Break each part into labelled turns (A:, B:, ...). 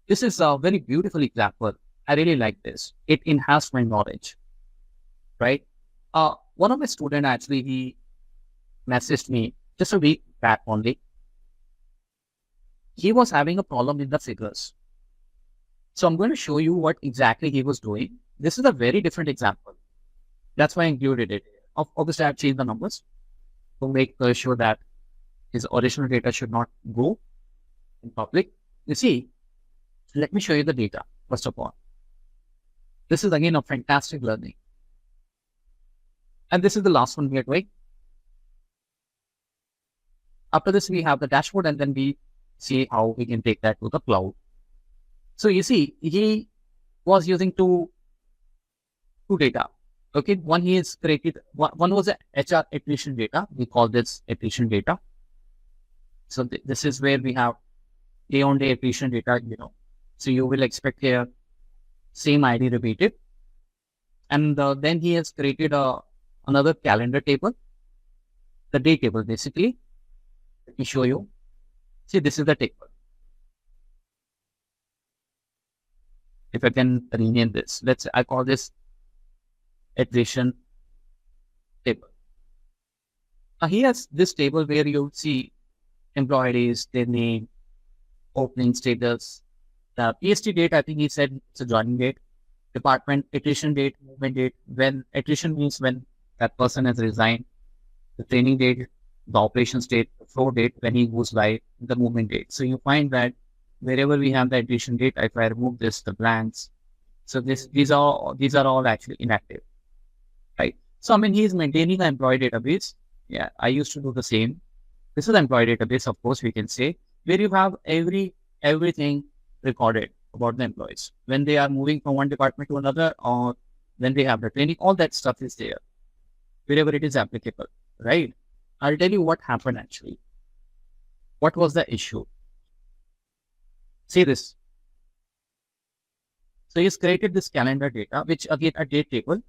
A: This is a very beautiful example. I really like this. It enhanced my knowledge, right? One of my students actually, he messaged me just a week back only. He was having a problem with the figures. So I'm going to show you what exactly he was doing. This is a very different example. That's why I included it. Obviously, I've changed the numbers to make sure that his original data should not go in public. You see, let me show you the data, first of all. This is again a fantastic learning. And this is the last one we are doing. After this, we have the dashboard, and then we see how we can take that to the cloud. So you see, he was using two data. Okay, one he is created, one was a HR attrition data. We call this attrition data. So this is where we have day-on-day attrition data, So you will expect here same ID repeated. And then he has created another calendar table, the day table basically. Let me show you. See, this is the table. If I can rename this, I call this attrition table. Now he has this table where you see employees, their name, opening status, the PST date. I think he said it's a joining date, department, attrition date, movement date. When attrition means when that person has resigned, the training date, the operations date, the floor date, when he goes live, the movement date. So you find that wherever we have the attrition date, if I remove this, the blanks. So these are all actually inactive, right? So I mean, he is maintaining an employee database. Yeah, I used to do the same. This is an employee database, of course, we can say, where you have everything recorded about the employees when they are moving from one department to another, or when they have the training. All that stuff is there wherever it is applicable, right? I'll tell you what happened actually. What was the issue? See this. So he's created this calendar data, which again a date table,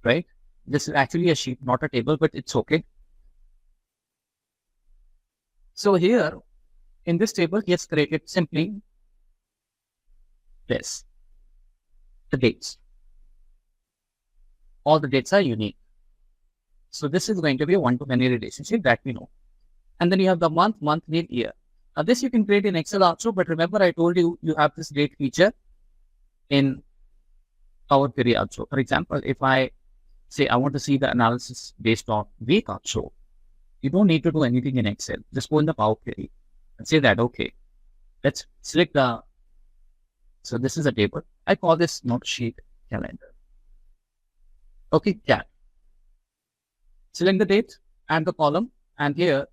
A: right? This is actually a sheet, not a table, but it's okay. So here in this table, he has created simply this, the dates. All the dates are unique. So this is going to be a one-to-many relationship that we know. And then you have the month, name, year. Now this you can create in Excel also, but remember I told you, you have this date feature in Power BI also. For example, if I say I want to see the analysis based on week also, you don't need to do anything in Excel. Just go in the Power BI and say that, okay, let's select so this is a table. I call this note sheet calendar. Okay, yeah. Select the date and the column, and here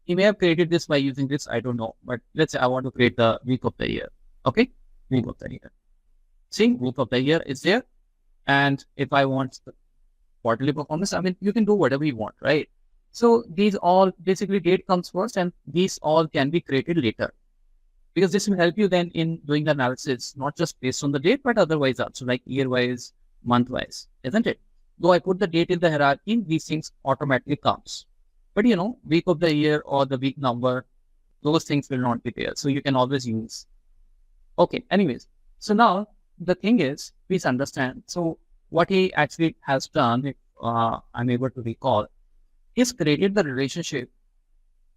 A: he may have created this by using this, I don't know, but let's say I want to create the week of the year. Okay, week of the year. See, week of the year is there. And if I want the quarterly performance, I mean, you can do whatever you want, right? So these all basically date comes first, and these all can be created later, because this will help you then in doing the analysis, not just based on the date, but otherwise also, like year-wise, month-wise, isn't it? Though I put the date in the hierarchy, these things automatically comes. But week of the year or the week number, those things will not be there. So you can always use. Okay, anyways. So now the thing is, please understand. So what he actually has done, if I'm able to recall, he's created the relationship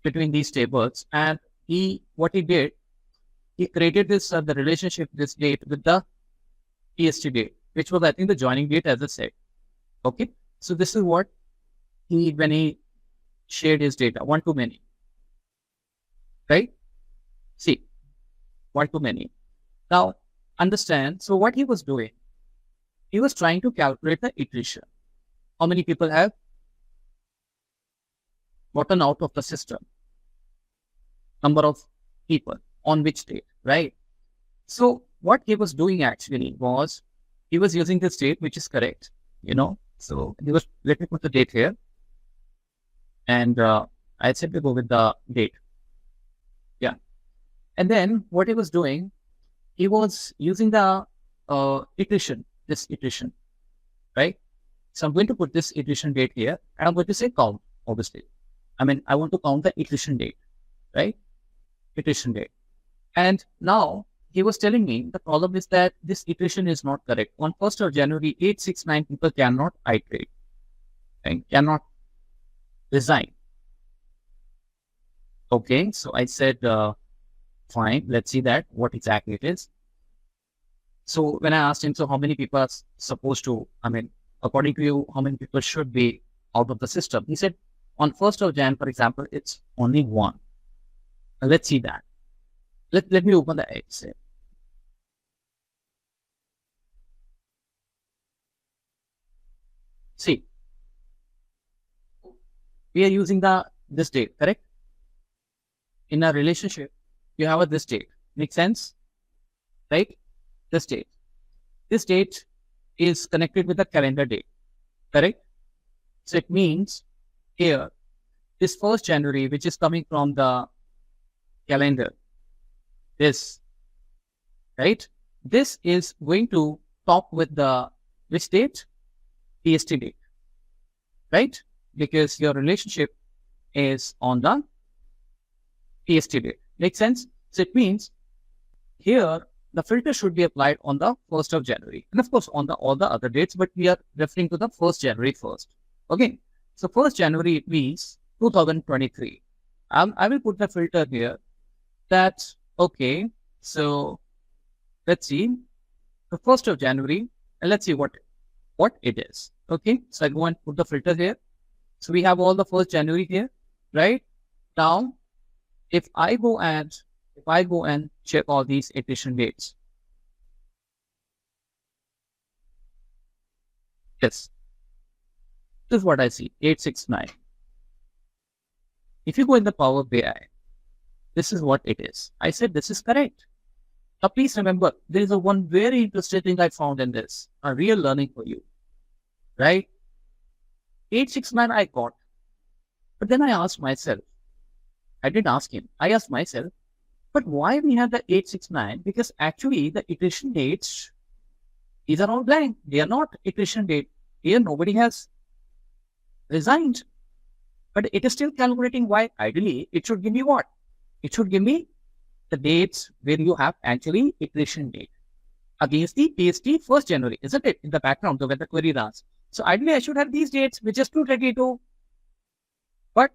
A: between these tables, and what he did, he created this the relationship, this date with the PST date, which was I think the joining date, as I said. Okay, so this is what when he shared his data, one-to-many, right? See, one-to-many. Now understand. So what he was doing, he was trying to calculate the attrition. How many people have gotten out of the system? Number of people on which date, right? So what he was doing actually was, he was using this date, which is correct, So let me put the date here. And I simply go with the date. Yeah. And then what he was doing, he was using the this iteration, right? So I'm going to put this iteration date here, and I'm going to say count, obviously. I mean, I want to count the iteration date, right? Iteration date. And now he was telling me the problem is that this iteration is not correct. On 1st of January, 869 people cannot iterate and cannot resign. Okay, so I said, fine, let's see that, what exactly it is. So when I asked him, so how many people are supposed to, according to you, how many people should be out of the system? He said, on 1st of Jan, for example, it's only one. Let's see that. Let me open the Excel. See, we are using this date, correct? In a relationship, you have this date. Make sense? Right? This date. This date is connected with the calendar date, correct? So it means here, this 1st January, which is coming from the calendar, this, right? This is going to top with the which date? PST date, right? Because your relationship is on the PST date. Make sense? So it means here the filter should be applied on the 1st of January. And of course, on all the other dates, but we are referring to the 1st January first. Okay. So 1st January, it means 2023. I will put the filter here that, okay, so let's see the 1st of January, and let's see what it is. Okay. So I go and put the filter here. So we have all the 1st January here, right? Now, if I go and check all these iteration dates, yes, this is what I see, 869. If you go in the Power BI, this is what it is. I said this is correct. Now, please remember, there is one very interesting thing I found in this, a real learning for you, right? 869 I got, but then I asked myself, I didn't ask him, I asked myself, but why we have the 869? Because actually the iteration dates, these are all blank. They are not iteration date. Here nobody has resigned, but it is still calculating. Why? Ideally, it should give me what? It should give me the dates where you have actually iteration date against the PST 1st January, isn't it? In the background, when the query runs. So ideally, I should have these dates, which is 232. But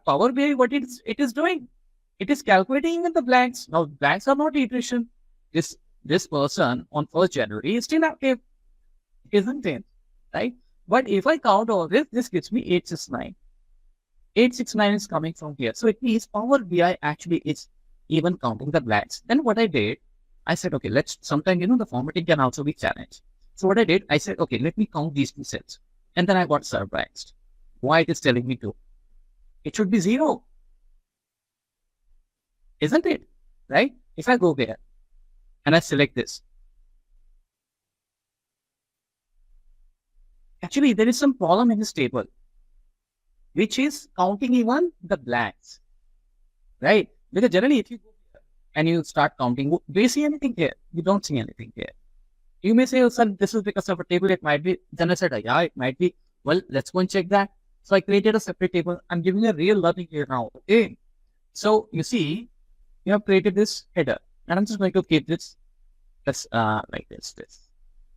A: Power BI, what it is doing? It is calculating even the blanks. Now, blanks are not iteration. This person on 1st January is still active, isn't it? Right? But if I count all this gives me 869. 869 is coming from here. So it means Power BI actually is even counting the blanks. Then what I did, I said, okay, sometimes, the formatting can also be challenged. So what I did, I said, okay, let me count these 2 cells. And then I got surprised. Why it is telling me 2? It should be 0. Isn't it? Right? If I go there and I select this, actually there is some problem in this table, which is counting even the blanks, right? Because generally if you go here and you start counting, do you see anything here? You don't see anything here. You may say, oh, sir, this is because of a table, it might be. Then I said, yeah, it might be. Well, let's go and check that. So I created a separate table. I'm giving a real learning here now. Okay. So you see, you have created this header, and I'm just going to keep this like this.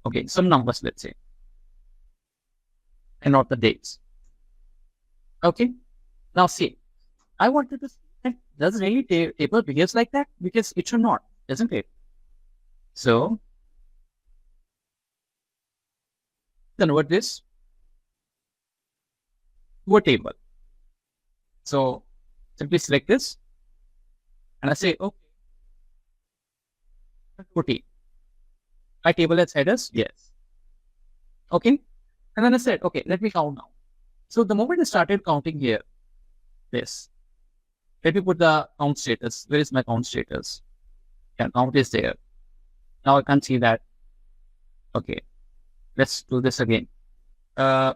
A: Okay, some numbers, let's say, and not the dates. Okay. Now see, I wanted to see, does really table behaves like that? Because it should not, isn't it? So convert this to a table. So simply select this, and I say, okay, 14. My table has headers, yes. Okay, and then I said, okay, let me count now. So the moment I started counting here, this, let me put the count status. Where is my count status? Yeah, count is there. Now I can see that. Okay, let's do this again. Yeah,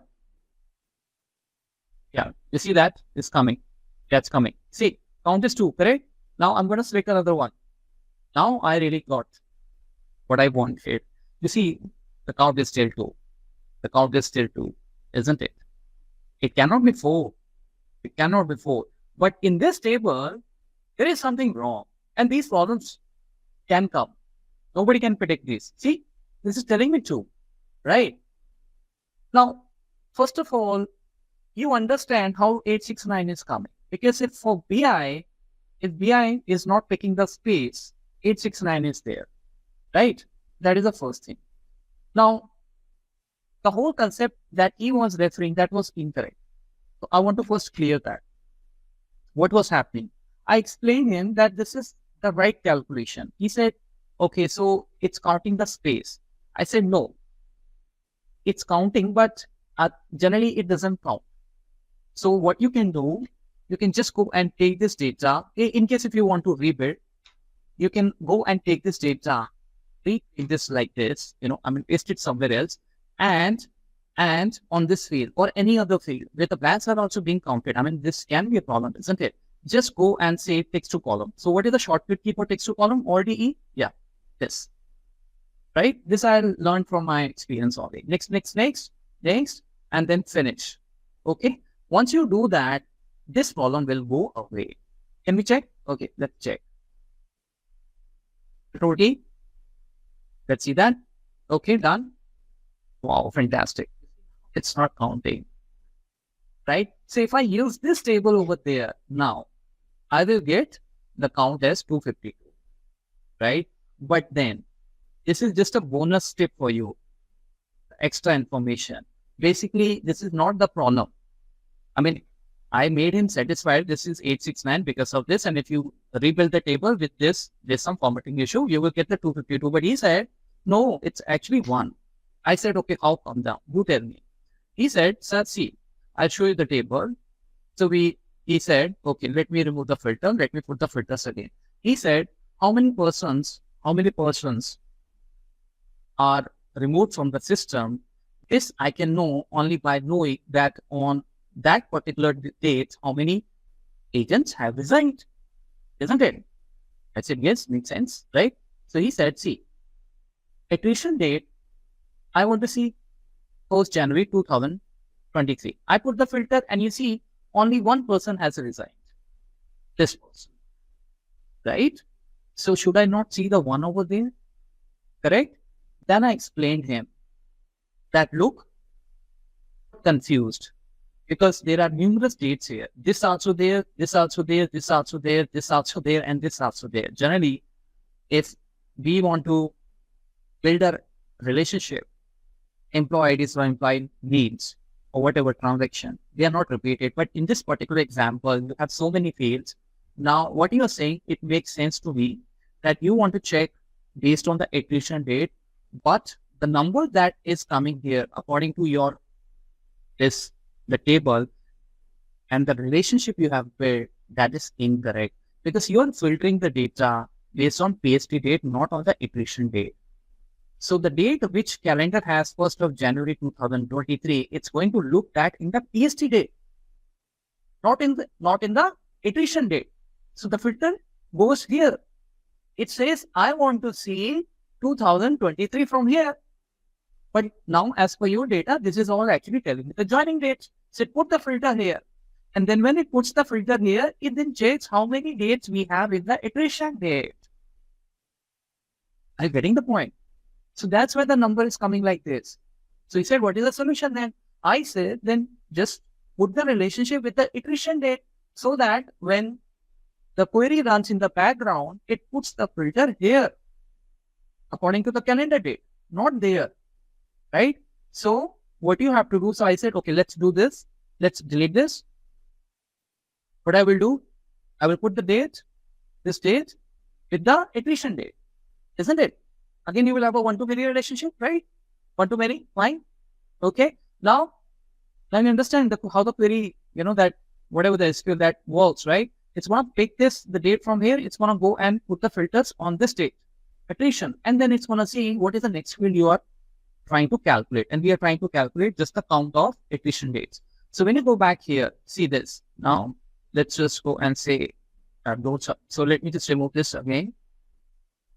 A: you see that is coming. That's coming. See, count is 2, correct? Now I'm going to select another one. Now I really got what I wanted. You see, the count is still 2. The count is still 2, isn't it? It cannot be 4. It cannot be 4. But in this table, there is something wrong. And these problems can come. Nobody can predict this. See, this is telling me true, right? Now, first of all, you understand how 869 is coming. Because if for BI, if BI is not picking the space, 869 is there, right? That is the first thing. Now, the whole concept that he was referring, that was incorrect. So I want to first clear that. What was happening? I explained him that this is the right calculation. He said, okay, so it's counting the space. I said, no, it's counting, but generally it doesn't count. So what you can do, you can just go and take this data. In case if you want to rebuild, you can go and take this data, read this like this, paste it somewhere else, and on this field or any other field where the blanks are also being counted. This can be a problem, isn't it? Just go and say text to column. So what is the shortcut key for text to column? RDE? Yeah, this. Right? This I learned from my experience already. Next, and then finish. Okay. Once you do that, this problem will go away. Can we check? Okay, let's check. Part38. Let's see that. Okay, done. Wow, fantastic. It's not counting. Right? So if I use this table over there now, I will get the count as 252. Right? But then this is just a bonus tip for you. Extra information. Basically, this is not the problem. I made him satisfied. This is 869 because of this. And if you rebuild the table with this, there's some formatting issue, you will get the 252. But he said, no, it's actually 1. I said, okay, how come down? You tell me. He said, sir, see, I'll show you the table. So he said, okay, let me remove the filter. Let me put the filters again. He said, how many persons are removed from the system? This I can know only by knowing that on that particular date, how many agents have resigned, isn't it? I said, yes, makes sense, right? So he said, see, attrition date, I want to see post January 2023. I put the filter and you see only one person has resigned. This person, right? So should I not see the one over there? Correct? Then I explained him that look, confused. Because there are numerous dates here. This also there, this also there, this also there, this also there, and this also there. Generally, if we want to build a relationship, employee IDs or employee needs or whatever transaction, they are not repeated. But in this particular example, you have so many fields. Now, what you are saying, it makes sense to me that you want to check based on the attrition date, but the number that is coming here according to your the table and the relationship you have built, that is incorrect because you are filtering the data based on PST date, not on the attrition date. So the date which calendar has 1st of January 2023, it's going to look that in the PST date, not in the attrition date. So the filter goes here. It says, I want to see 2023 from here. But now, as per your data, this is all actually telling me the joining dates. So it put the filter here. And then when it puts the filter here, it then checks how many dates we have in the attrition date. Are you getting the point? So that's why the number is coming like this. So he said, what is the solution then? I said, then just put the relationship with the attrition date so that when the query runs in the background, it puts the filter here according to the calendar date, not there. Right? So what you have to do, so I said, okay, let's do this. Let's delete this. What I will do, I will put the date, this date with the attrition date, isn't it? Again, you will have a one-to-many relationship, right? One-to-many, fine. Okay. Now you understand how the query, that whatever the SQL that works, right? It's going to pick the date from here. It's going to go and put the filters on this date, attrition. And then it's going to see what is the next field you are trying to calculate. And we are trying to calculate just the count of attrition dates. So when you go back here, see this. Now, let's just go and say, so let me just remove this again.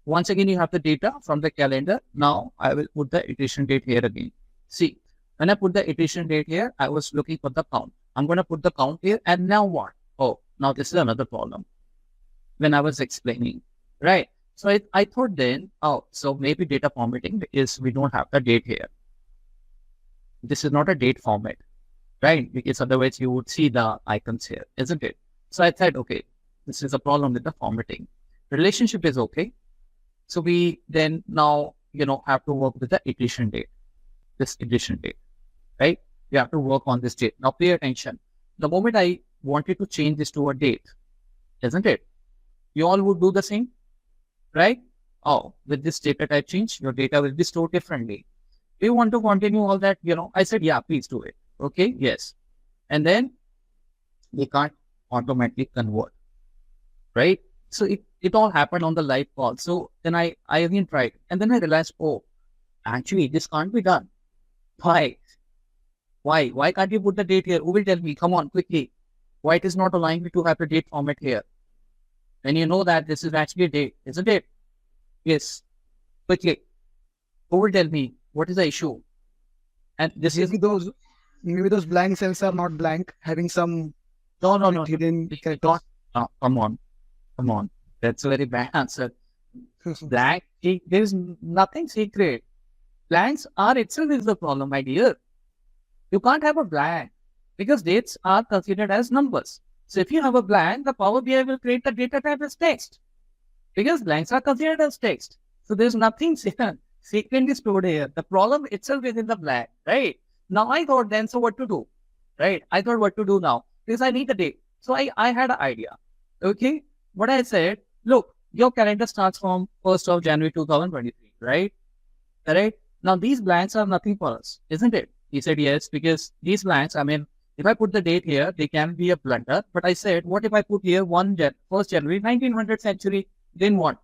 A: Once again, you have the data from the calendar. Now, I will put the attrition date here again. See, when I put the attrition date here, I was looking for the count. I'm going to put the count here. And now what? Oh, now this is another problem. When I was explaining, right? So I thought then, oh, so maybe data formatting is we don't have the date here. This is not a date format, right? Because otherwise you would see the icons here, isn't it? So I said, okay, this is a problem with the formatting. Relationship is okay. So we then now, have to work with the edition date, this edition date, right? We have to work on this date. Now pay attention. The moment I wanted to change this to a date, isn't it? You all would do the same, right? Oh, with this data type change, your data will be stored differently. Do you want to continue all that? I said, yeah, please do it. Okay, yes. And then we can't automatically convert, right? So it all happened on the live call. So then I again tried, and then I realized, oh, actually this can't be done. Why? Why can't you put the date here? Who will tell me? Come on, quickly. Why it is not allowing me to have the date format here? And you know that this is actually a date, isn't it? Yes. Quickly. Who will tell me what is the issue? And this
B: maybe those blank cells are not blank, having some
A: no
B: hidden characters.
A: Oh, come on. That's a very bad answer. Blank, there is nothing secret. Blanks are itself is the problem, my dear. You can't have a blank because dates are considered as numbers. So if you have a blank, the Power BI will create the data type as text because blanks are considered as text. So there's nothing secret is stored here. The problem itself is in the blank, right? Now I thought then, so what to do, right? I thought what to do now because I need the date. So I had an idea. Okay. What I said, look, your calendar starts from 1st of January 2023, right? Correct? Now these blanks are nothing for us, isn't it? He said yes, because these blanks, I mean, if I put the date here, they can be a blunder. But I said, what if I put here 1st January 1900 century? Then what?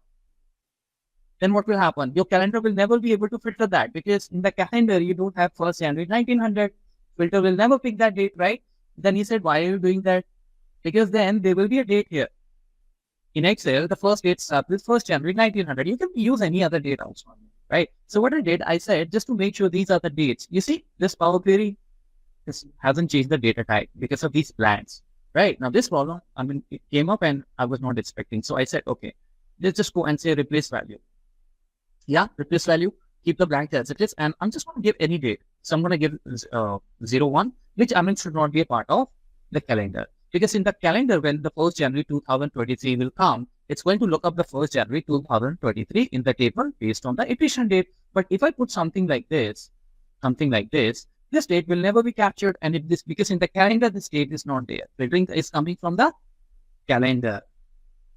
A: Then what will happen? Your calendar will never be able to filter that because in the calendar, you don't have 1st January 1900. Filter will never pick that date, right? Then he said, why are you doing that? Because then there will be a date here. In Excel, the first date starts with 1st January 1900. You can use any other date also, right? So what I did, I said, just to make sure these are the dates. You see, this Power Query hasn't changed the data type because of these blanks, right? Now this problem, I mean, it came up and I was not expecting. So I said, okay, let's just go and say replace value. Yeah, replace value, keep the blank as it is. And I'm just going to give any date. So I'm going to give 01, which I mean should not be a part of the calendar. Because in the calendar, when the 1st January 2023 will come, it's going to look up the 1st January 2023 in the table based on the edition date. But if I put something like this, this date will never be captured. And because in the calendar, this date is not there. Filtering is coming from the calendar.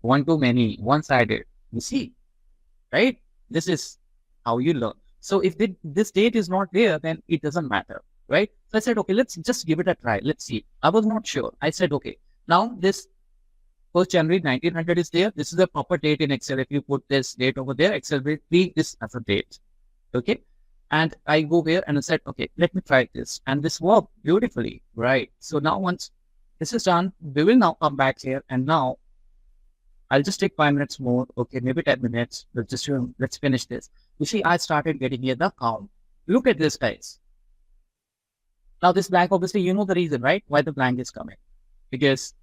A: One to many, one-sided. You see, right? This is how you learn. So if this date is not there, then it doesn't matter. Right? So I said, okay, let's just give it a try. Let's see. I was not sure. I said, okay, now this 1st January 1900 is there. This is a proper date in Excel. If you put this date over there, Excel will treat this as a date. Okay. And I go here and I said, okay, let me try this. And this worked beautifully. Right. So now once this is done, we will now come back here. And now I'll just take 5 minutes more. Okay, maybe 10 minutes. Let's finish this. You see, I started getting here the count. Look at this, guys. Now this blank, obviously, you know the reason, right? Why the blank is coming. Because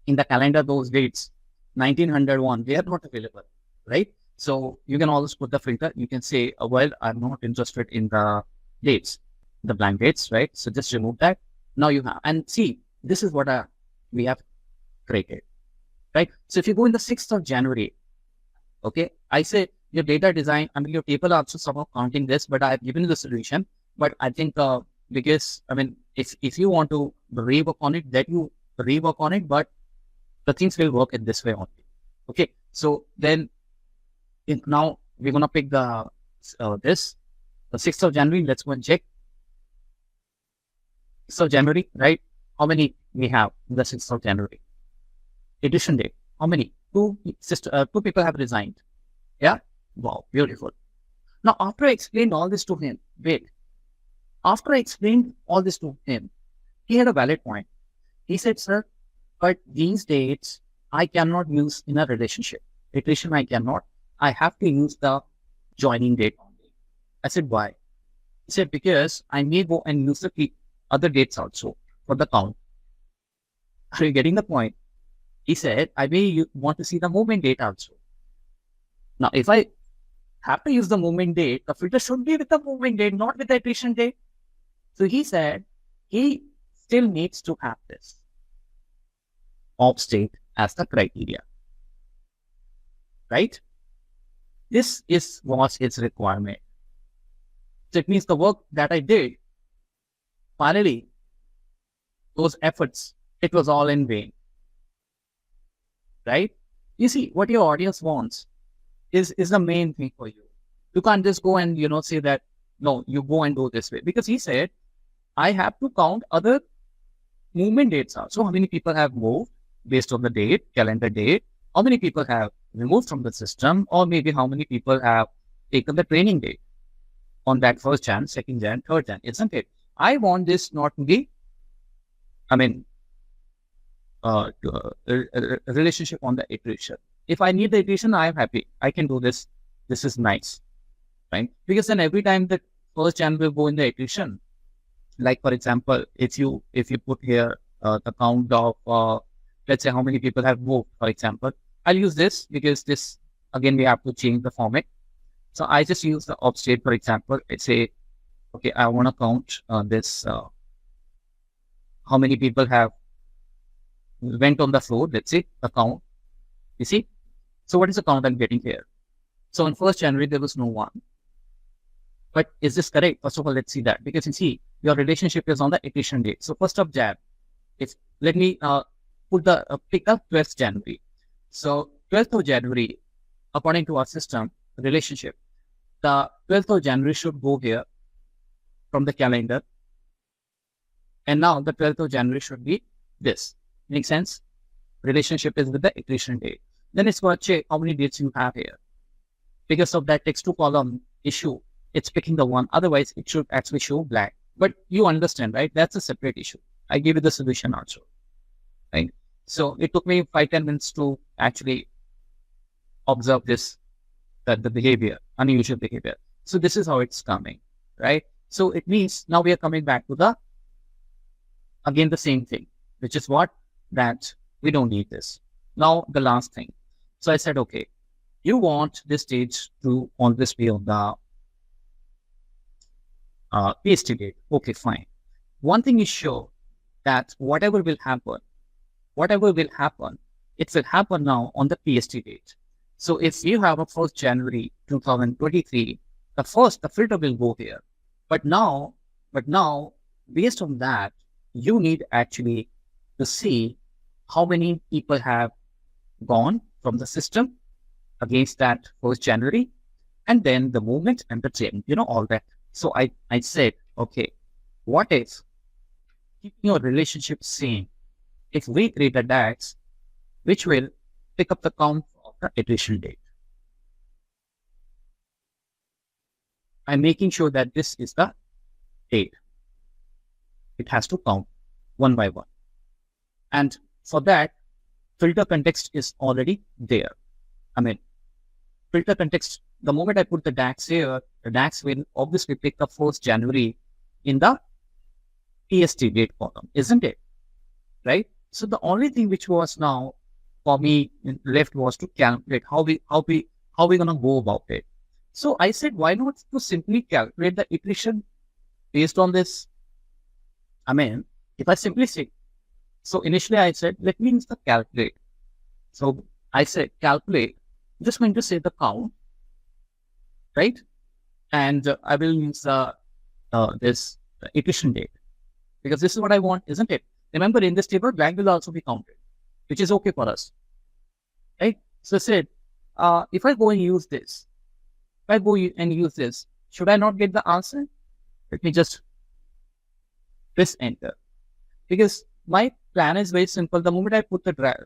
A: in the calendar, those dates, 1901, they are not available, right? So you can always put the filter. You can say, well, I'm not interested in the dates, the blank dates, right? So just remove that. Now you have, and see, this is what we have created, right? So if you go in the 6th of January, okay, I say your data design, I mean, your table are also somehow counting this, but I've given you the solution. But I think, because, I mean, if you want to rework on it, that you rework on it, but the things will work in this way only. Okay, so then now we're going to pick the 6th of January. Let's go and check. 6th of January, right? How many we have in the 6th of January? Edition date. How many? Two people have resigned. Yeah? Wow, beautiful. Now, after I explained all this to him, after I explained all this to him, he had a valid point. He said, sir, but these dates I cannot use in a relationship. Iteration I cannot. I have to use the joining date only. I said, why? He said, because I may go and use the other dates also for the count. Are you getting the point? He said, I may want to see the movement date also. Now, if I have to use the movement date, the filter should be with the movement date, not with the iteration date. So he said he still needs to have this op state as the criteria, right? This was its requirement. So it means the work that I did, finally, those efforts, it was all in vain, right? You see, what your audience wants is the main thing for you. You can't just go and, say that, no, you go and do this way. Because he said, I have to count other movement dates also. How many people have moved based on the date, calendar date? How many people have removed from the system? Or maybe how many people have taken the training date on that 1st Jan, 2nd Jan, 3rd Jan, isn't it? I want this not to be, relationship on the iteration. If I need the iteration, I am happy. I can do this. This is nice, right? Because then every time the 1st Jan will go in the iteration, like for example, if you put here the count of, let's say how many people have moved, for example, I'll use this because this, again, we have to change the format. So I just use the op state, for example. I say, okay, I want to count this, how many people have went on the floor, let's say, the count. You see? So what is the count I'm getting here? So on 1st January, there was no one. But is this correct? First of all, let's see that. Because you see, your relationship is on the iteration date. So 1st of Jan, let me pick up 12th January. So 12th of January, according to our system, relationship, the 12th of January should go here from the calendar. And now the 12th of January should be this. Make sense? Relationship is with the iteration date. Then it's going to check how many dates you have here. Because of that text to column issue, it's picking the one. Otherwise, it should actually show black. But you understand, right? That's a separate issue. I gave you the solution also, right? So it took me 5-10 minutes to actually observe this, the behavior, unusual behavior. So this is how it's coming, right? So it means now we are coming back to again, the same thing, which is what? That we don't need this. Now, the last thing. So I said, okay, you want this stage to always be on the PST date. Okay, fine. One thing is sure, that whatever will happen, it will happen now on the PST date. So if you have a 1st January 2023, the filter will go here. But now, based on that, you need actually to see how many people have gone from the system against that 1st January, and then the movement and the training, all that. So I said, okay, what if keeping your relationship same, if we create a DAX, which will pick up the count of the iteration date. I'm making sure that this is the date. It has to count one by one. And for that, filter context is already there. Filter context, the moment I put the DAX here, the DAX will obviously pick up 1st January in the PST date column, isn't it? Right? So the only thing which was now for me left was to calculate how we gonna go about it. So I said, why not to simply calculate the iteration based on this? If I simply say, so initially I said, let me use the calculate. So I said, calculate, just going to say the count, right? And I will use this iteration date, because this is what I want, isn't it? Remember, in this table, blank will also be counted, which is okay for us, right? So I said, if I go and use this, should I not get the answer? Let me just press enter, because my plan is very simple. The moment I put the drag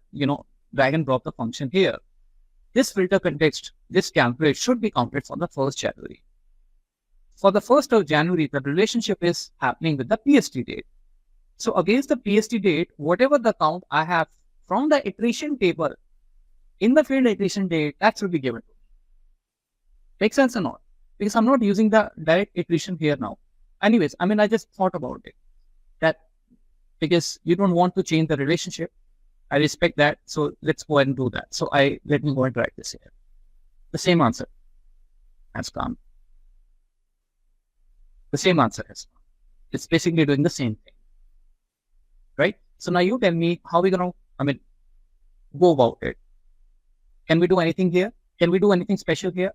A: and drop the function here, this filter context, this calculate should be counted for the 1st January. For the 1st of January, the relationship is happening with the PST date. So against the PST date, whatever the count I have from the iteration table in the field iteration date, that should be given to me. Make sense or not? Because I'm not using the direct iteration here now. Anyways, I just thought about it. That because you don't want to change the relationship, I respect that. So let's go ahead and do that. So let me go and write this here. the same answer has come. The same answer has come. It's basically doing the same thing, right? So now you tell me how we're going to, go about it. Can we do anything here? Can we do anything special here?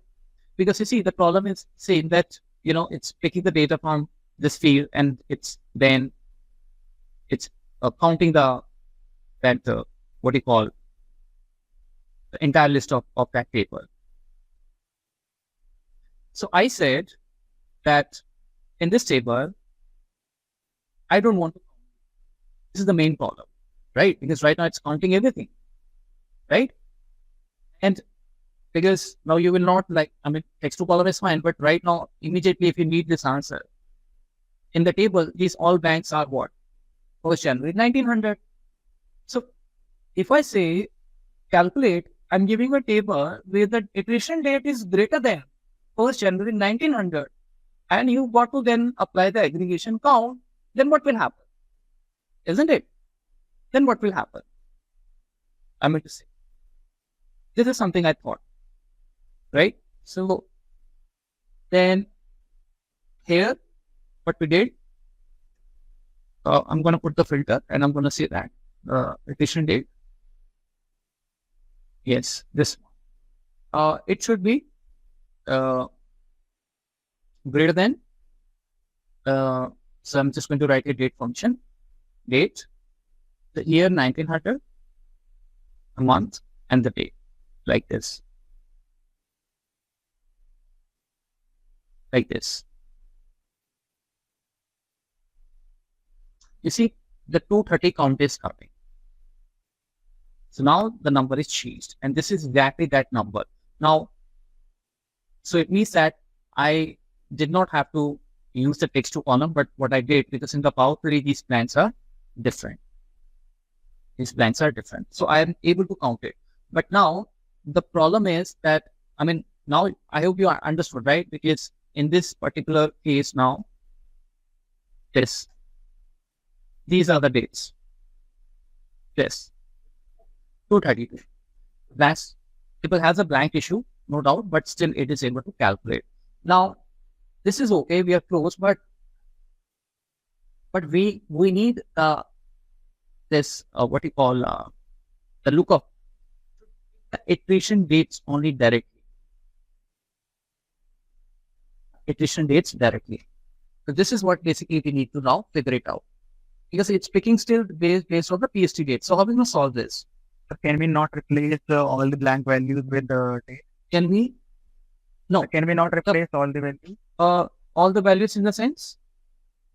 A: Because you see, the problem is saying that, it's picking the data from this field and it's counting what do you call, the entire list of that table. So I said that in this table, I don't want to. This is the main problem, right? Because right now it's counting everything, right? And because now you will not text to column is fine, but right now, immediately, if you need this answer, in the table, these all banks are what? 1st January 1900. So if I say calculate, I'm giving a table where the iteration date is greater than 1st January 1900, and you've got to then apply the aggregation count, then what will happen? Isn't it? Then what will happen? I mean to say, this is something I thought, right? So then here, what we did, I'm going to put the filter and I'm going to say that iteration date. Yes, this one. It should be greater than. So I'm just going to write a date function. Date, the year 1900, a month, and the date, like this. Like this. You see, the 230 count is coming. So now the number is changed, and this is exactly that number. Now, so it means that I did not have to use the text to column, but what I did, because in the Power 38, these plans are different. These plans are different. So I am able to count it. But now the problem is that, now I hope you understood, right? Because in this particular case now, these are the dates. This 232. That's people has a blank issue, no doubt, but still it is able to calculate. Now, this is okay, we are close, but we need this what you call the lookup iteration dates only directly. Iteration dates directly. So this is what basically we need to now figure it out, because it's picking still based on the PST date. So how are we going to solve this?
C: So can we not replace all the blank values with the date?
A: Can we? No.
C: So can we not replace all the values?
A: All the values in the sense?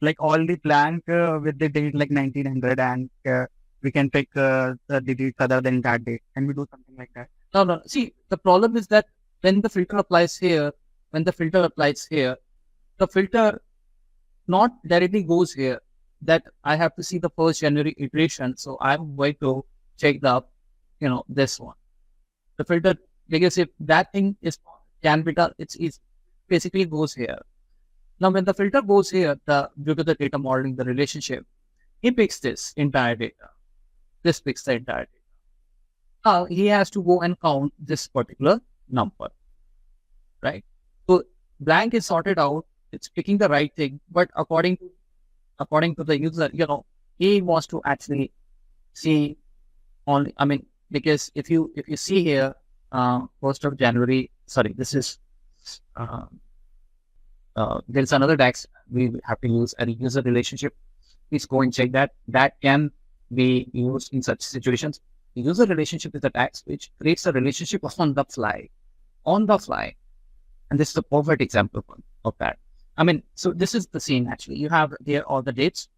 C: Like all the blank with the date like 1900, and we can pick the dates other than that date. Can we do something like that?
A: No. See, the problem is that when the filter applies here, the filter not directly goes here, that I have to see the 1st January iteration. So I'm going to check this one. The filter, because if that thing can be done, it's basically goes here. Now, when the filter goes here, due to the data modeling, the relationship, he picks this entire data. This picks the entire data. Now, he has to go and count this particular number, right? So, blank is sorted out. It's picking the right thing, but according to the user, he wants to actually see only. Because if you see here, 1st of January. Sorry, this is. There is another DAX we have to use, a user relationship. Please go and check that. That can be used in such situations. The user relationship is a DAX which creates a relationship on the fly. And this is a perfect example of that. So this is the scene actually. You have here all the dates.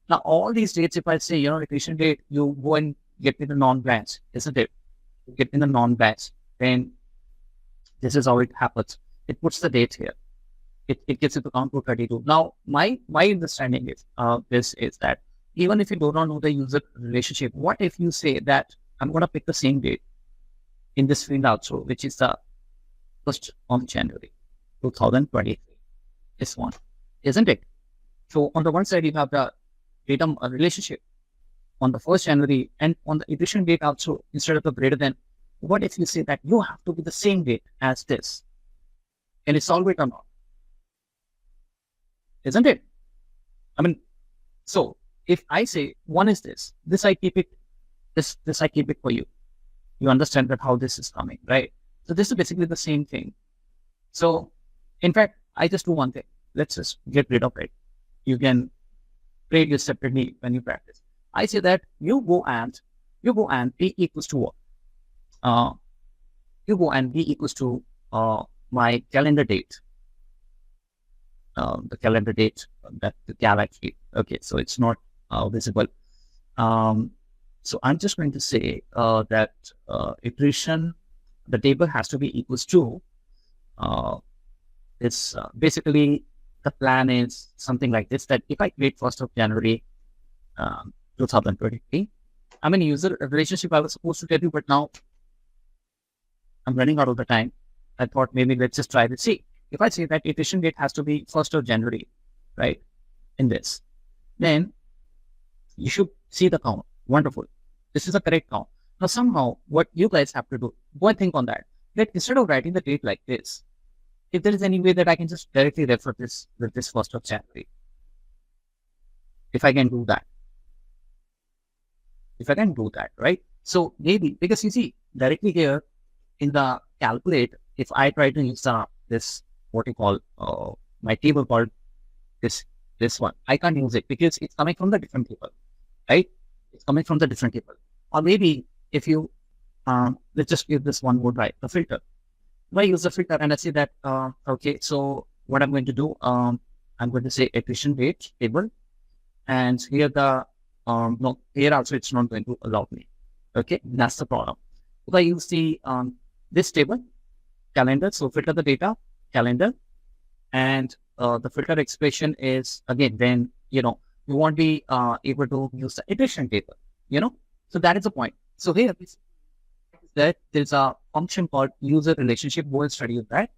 A: Now, all these dates, if I say, iteration date, you go and get in the non-blanks, isn't it? You get in the non-blanks. Then this is how it happens. It puts the date here. It gets it to count to 32. Now, my understanding is this is that even if you do not know the user relationship, what if you say that I'm going to pick the same date in this field also, which is the 1st of January 2023. This one, isn't it? So on the one side, you have the data relationship on the 1st January, and on the iteration date also, instead of the greater than, what if you say that you have to be the same date as this? Can you solve it or not? Isn't it? I mean, so if I say one is this I keep it, this I keep it for you. You understand that how this is coming, right? So this is basically the same thing. So in fact, I just do one thing. Let's just get rid of it. You can create this separately when you practice. I say that you go and B equals to what? You go and B equals to my calendar date. The calendar date that the cal actually. Okay, so it's not visible. So I'm just going to say that iteration, the table has to be equals to. It's basically the plan is something like this, that if I create 1st of January 2023, I'm in user relationship I was supposed to tell you, but now I'm running out of the time. I thought maybe let's just try to see. If I say that iteration date has to be 1st of January, right, in this, then you should see the count. Wonderful. This is a correct count. Now somehow what you guys have to do, go and think on that instead of writing the date like this, if there is any way that I can just directly refer this with this 1st of January. If I can do that. Right? So maybe, because you see, directly here in the calculate, if I try to use this, what you call, my table called this one, I can't use it because it's coming from the different table, right? It's coming from the different table. Or maybe if you, let's just give this one more try, the filter. If I use the filter and I say that, okay, so what I'm going to do, I'm going to say iteration date table, and here the, no, here also it's not going to allow me. Okay, that's the problem. If I use the, this table, calendar, so filter the data, calendar, and the filter expression is, again, then, you won't be able to use the iteration table, so that is the point. So here, that there's a function called user relationship. Go and study that.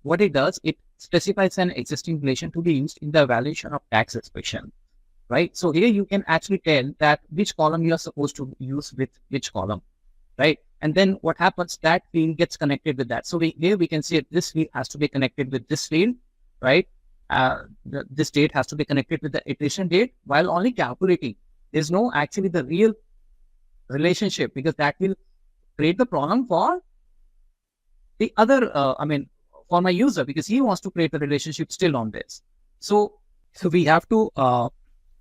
A: What it does, it specifies an existing relation to be used in the evaluation of tax expression, right? So here you can actually tell that which column you are supposed to use with which column, right? And then what happens, that field gets connected with that. So here we can see this field has to be connected with this field, right? This date has to be connected with the iteration date, while only calculating. There's no actually the real relationship, because that will create the problem for the other, for my user, because he wants to create a relationship still on this. So we have to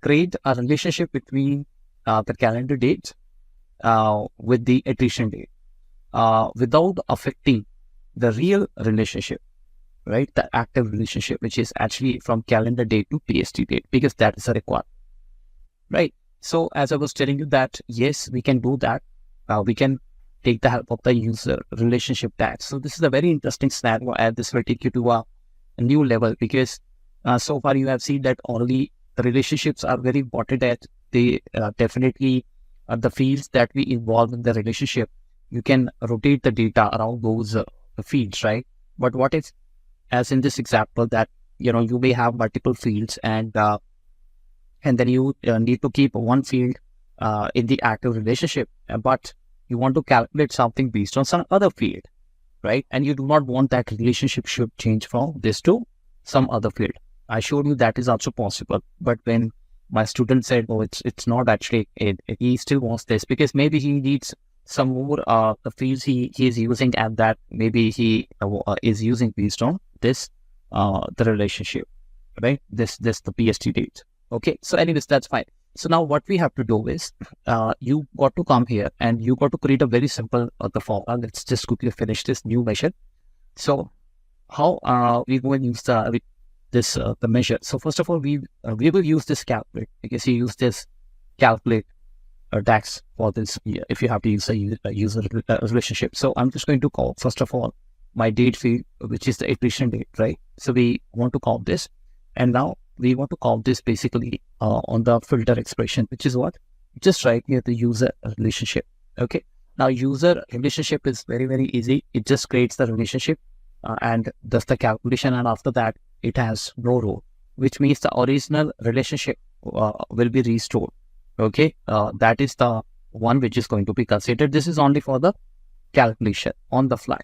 A: create a relationship between the calendar date with the iteration date without affecting the real relationship, right? The active relationship, which is actually from calendar date to PST date, because that is a requirement, right? So as I was telling you that, yes, we can do that. We can take the help of the user relationship tag. So this is a very interesting scenario, and this will take you to a new level, because so far you have seen that only the relationships are very important, that they definitely the fields that we involve in the relationship, you can rotate the data around those fields, right? But what if, as in this example, that you may have multiple fields, and then you need to keep one field in the active relationship, but you want to calculate something based on some other field, right? And you do not want that relationship should change from this to some other field. I showed you that is also possible, but when my student said, "Oh, it's not actually," he still wants this because maybe he needs some more the fields he is using, and that maybe he is using based on this the relationship, right? This the PST date. Okay, so anyways, that's fine. So now what we have to do is you got to come here and you got to create a very simple the formula. Let's just quickly finish this new measure. So how we go and use the measure. So first of all, we will use this calculate, because you use this calculate tax for this if you have to use a user relationship. So I'm just going to call first of all my date field, which is the iteration date, right? So we want to call this, and now we want to call this basically on the filter expression, which is what? Just right here, the user relationship. Okay. Now user relationship is very, very easy. It just creates the relationship and does the calculation, and after that it has no row, which means the original relationship will be restored. Okay. That is the one which is going to be considered. This is only for the calculation on the fly.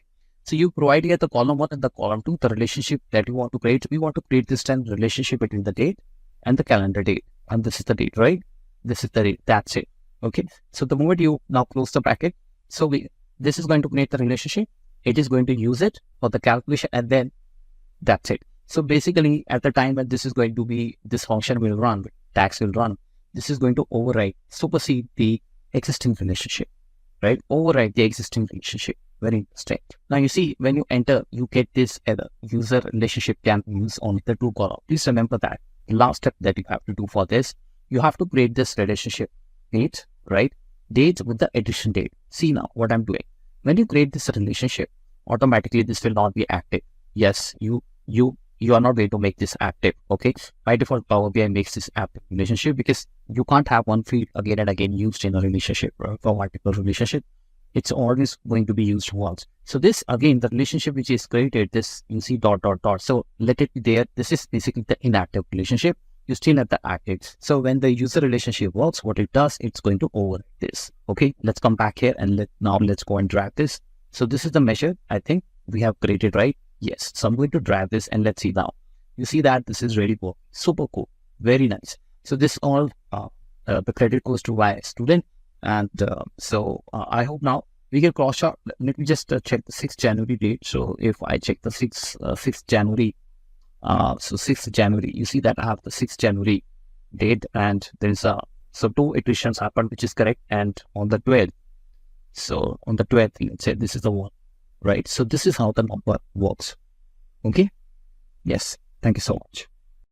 A: So you provide here the column 1 and the column 2, the relationship that you want to create. We want to create this time relationship between the date and the calendar date. And this is the date, right? This is the date. That's it. Okay. So the moment you now close the bracket, so this is going to create the relationship. It is going to use it for the calculation, and then that's it. So basically, at the time when this is going to be, this function will run, tax will run, this is going to override, supersede the existing relationship, right? Override the existing relationship. Very interesting. Now you see, when you enter, you get this error. User relationship can be used on the true column. Please remember that. The last step that you have to do for this, you have to create this relationship date, right? Date with the addition date. See now what I'm doing. When you create this relationship, automatically this will not be active. Yes, you are not going to make this active. Okay. By default, Power BI makes this active relationship because you can't have one field again and again used in a relationship, right? For multiple relationship. It's always going to be used once. So this, again, the relationship which is created, this you see ... So let it be there. This is basically the inactive relationship. You still have the active. So when the user relationship works, what it does, it's going to override this. Okay, let's come back here and let's go and drag this. So this is the measure I think we have created, right? Yes. So I'm going to drag this and let's see now. You see that this is really cool. Super cool. Very nice. So this all, the credit goes to my student. And so I hope now we can cross out. Let me just check the 6th January date. So if I check the 6th January, so 6th January, you see that I have the 6th January date, and there's so 2 iterations happened, which is correct. And on the 12th, so on the 12th, let's say this is the one, right? So this is how the number works. Okay. Yes. Thank you so much.